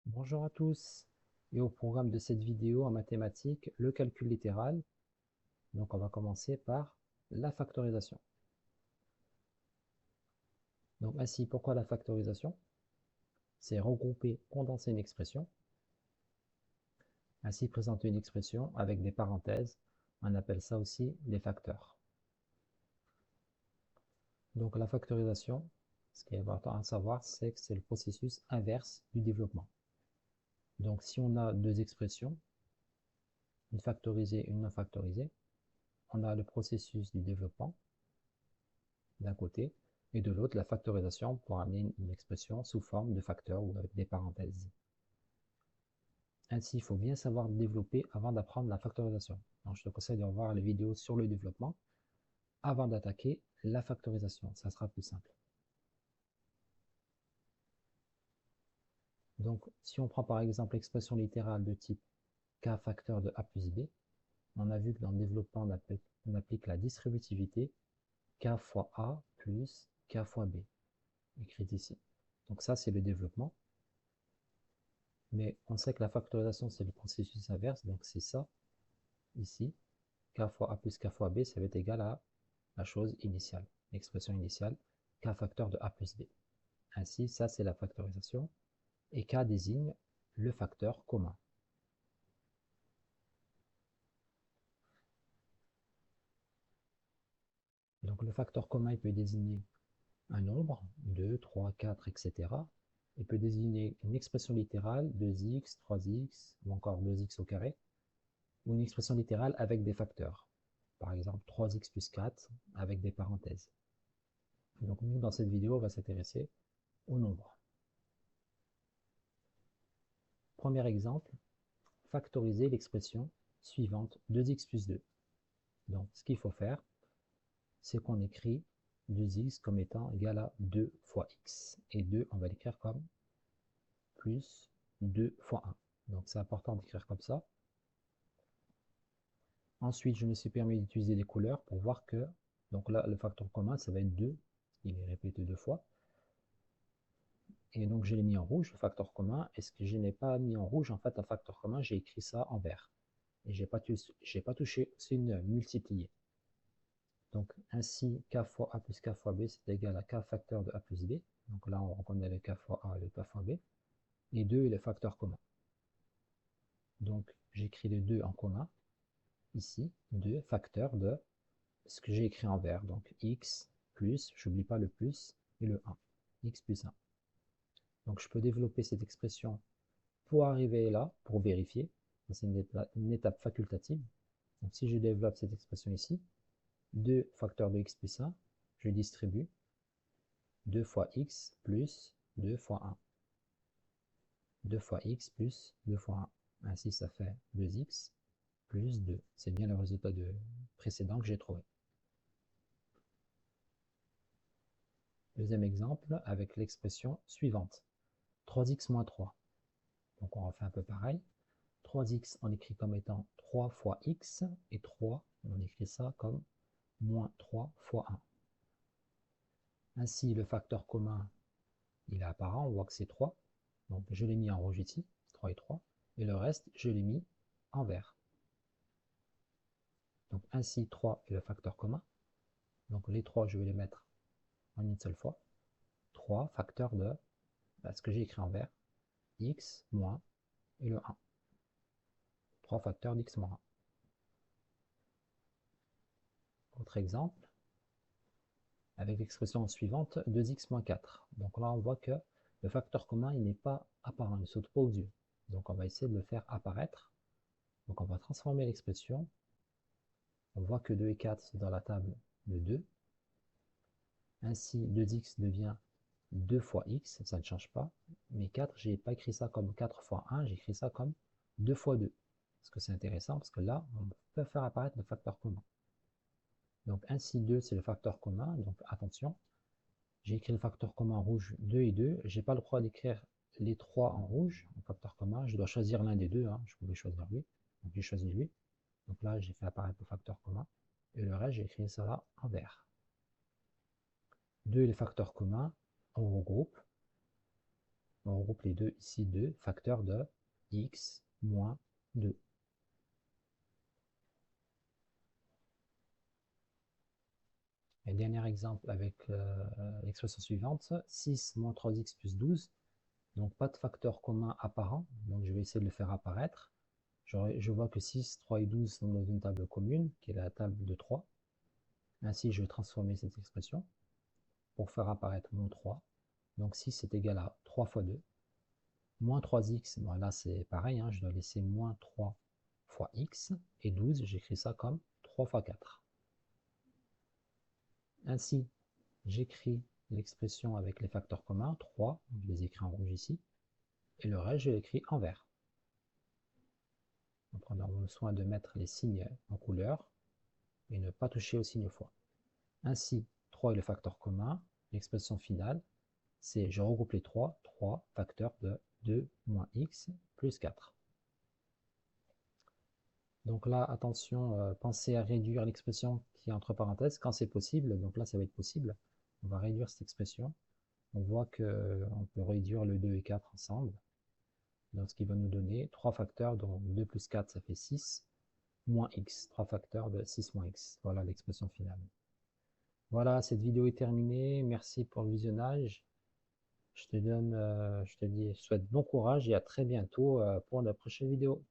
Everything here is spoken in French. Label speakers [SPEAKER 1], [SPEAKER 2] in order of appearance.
[SPEAKER 1] Bonjour à tous et au programme de cette vidéo en mathématiques, le calcul littéral. Donc on va commencer par la factorisation. Donc ainsi, pourquoi la factorisation? C'est regrouper, condenser une expression, ainsi présenter une expression avec des parenthèses. On appelle ça aussi des facteurs. Donc la factorisation, ce qui est important à savoir, c'est que c'est le processus inverse du développement. Donc si on a deux expressions, une factorisée et une non factorisée, on a le processus du développement d'un côté, et de l'autre la factorisation pour amener une expression sous forme de facteur ou avec des parenthèses. Ainsi, il faut bien savoir développer avant d'apprendre la factorisation. Donc, je te conseille de revoir les vidéos sur le développement avant d'attaquer la factorisation. Ça sera plus simple. Donc, si on prend par exemple l'expression littérale de type k facteur de a plus b, on a vu que dans le développement, on applique la distributivité k fois a plus k fois b, écrite ici. Donc ça, c'est le développement. Mais on sait que la factorisation, c'est le processus inverse, donc c'est ça, ici. K fois A plus K fois B, ça va être égal à la chose initiale, l'expression initiale, K facteur de A plus B. Ainsi, ça c'est la factorisation, et K désigne le facteur commun. Donc le facteur commun, il peut désigner un nombre, 2, 3, 4, etc. Il peut désigner une expression littérale, 2x, 3x, ou encore 2x au carré, ou une expression littérale avec des facteurs. Par exemple, 3x plus 4 avec des parenthèses. Donc nous, dans cette vidéo, on va s'intéresser au nombre. Premier exemple, factoriser l'expression suivante 2x plus 2. Donc ce qu'il faut faire, c'est qu'on écrit 2x comme étant égal à 2 fois x. Et 2, on va l'écrire comme plus 2 fois 1. Donc c'est important d'écrire comme ça. Ensuite, je me suis permis d'utiliser des couleurs pour voir que, donc là, le facteur commun, ça va être 2, il est répété 2 fois. Et donc je l'ai mis en rouge, le facteur commun. Et ce que je n'ai pas mis en rouge, en fait, un facteur commun, j'ai écrit ça en vert. Et j'ai pas touché, c'est une multipliée. Donc ainsi, k fois a plus k fois b, c'est égal à k facteur de a plus b. Donc là, on reconnaît le k fois a et le k fois b. Et 2 est le facteur commun. Donc j'écris le 2 en commun, ici, 2 facteur de ce que j'ai écrit en vert. Donc x plus, j'oublie pas le plus, et le 1. X plus 1. Donc je peux développer cette expression pour arriver là, pour vérifier. C'est une étape facultative. Donc si je développe cette expression ici, 2 facteur de x plus 1, je distribue 2 fois x plus 2 fois 1. 2 fois x plus 2 fois 1. Ainsi, ça fait 2x plus 2. C'est bien le résultat précédent que j'ai trouvé. Deuxième exemple avec l'expression suivante. 3x moins 3. Donc on refait un peu pareil. 3x, on écrit comme étant 3 fois x, et 3, on écrit ça comme moins 3 fois 1. Ainsi, le facteur commun, il est apparent, on voit que c'est 3. Donc je l'ai mis en rouge ici, 3 et 3. Et le reste, je l'ai mis en vert. Donc ainsi, 3 est le facteur commun. Donc les 3, je vais les mettre en une seule fois. 3 facteur de ce que j'ai écrit en vert, x moins et le 1. 3 facteurs d'x moins 1. Autre exemple, avec l'expression suivante, 2x moins 4. Donc là, on voit que le facteur commun, il n'est pas apparent, il ne saute pas aux yeux. Donc on va essayer de le faire apparaître. Donc on va transformer l'expression. On voit que 2 et 4, c'est dans la table de 2. Ainsi, 2x devient 2 fois x, ça ne change pas. Mais 4, je n'ai pas écrit ça comme 4 fois 1, j'ai écrit ça comme 2 fois 2. Parce que c'est intéressant, parce que là, on peut faire apparaître le facteur commun. Donc ainsi, 2, c'est le facteur commun. Donc attention, j'ai écrit le facteur commun en rouge 2 et 2. Je n'ai pas le droit d'écrire les 3 en rouge, en facteur commun. Je dois choisir l'un des deux. Je pouvais choisir lui. Donc j'ai choisi lui. Donc là, j'ai fait apparaître le facteur commun. Et le reste, j'ai écrit ça là en vert. 2 est le facteur commun. On regroupe. On regroupe les deux, ici 2, facteur de x moins 2. Et dernier exemple avec l'expression suivante, 6 moins 3x plus 12. Donc pas de facteur commun apparent, donc je vais essayer de le faire apparaître. Je vois que 6, 3 et 12 sont dans une table commune, qui est la table de 3. Ainsi, je vais transformer cette expression pour faire apparaître mon 3. Donc 6 est égal à 3 fois 2. Moins 3x, bon, là c'est pareil, hein, je dois laisser moins 3 fois x. Et 12, j'écris ça comme 3 fois 4. Ainsi, j'écris l'expression avec les facteurs communs, 3, je les écris en rouge ici. Et le reste, je l'écris en vert. En prenant soin de mettre les signes en couleur et ne pas toucher au signe fois. Ainsi, 3 est le facteur commun. L'expression finale, c'est je regroupe les 3 facteurs de 2 moins x plus 4. Donc là, attention, pensez à réduire l'expression qui est entre parenthèses quand c'est possible. Donc là, ça va être possible. On va réduire cette expression. On voit qu'on peut réduire le 2 et 4 ensemble. Donc ce qui va nous donner 3 facteurs, donc 2 plus 4, ça fait 6, moins x, 3 facteurs de 6 moins x. Voilà l'expression finale. Voilà, cette vidéo est terminée. Merci pour le visionnage. Je te souhaite bon courage et à très bientôt pour la prochaine vidéo.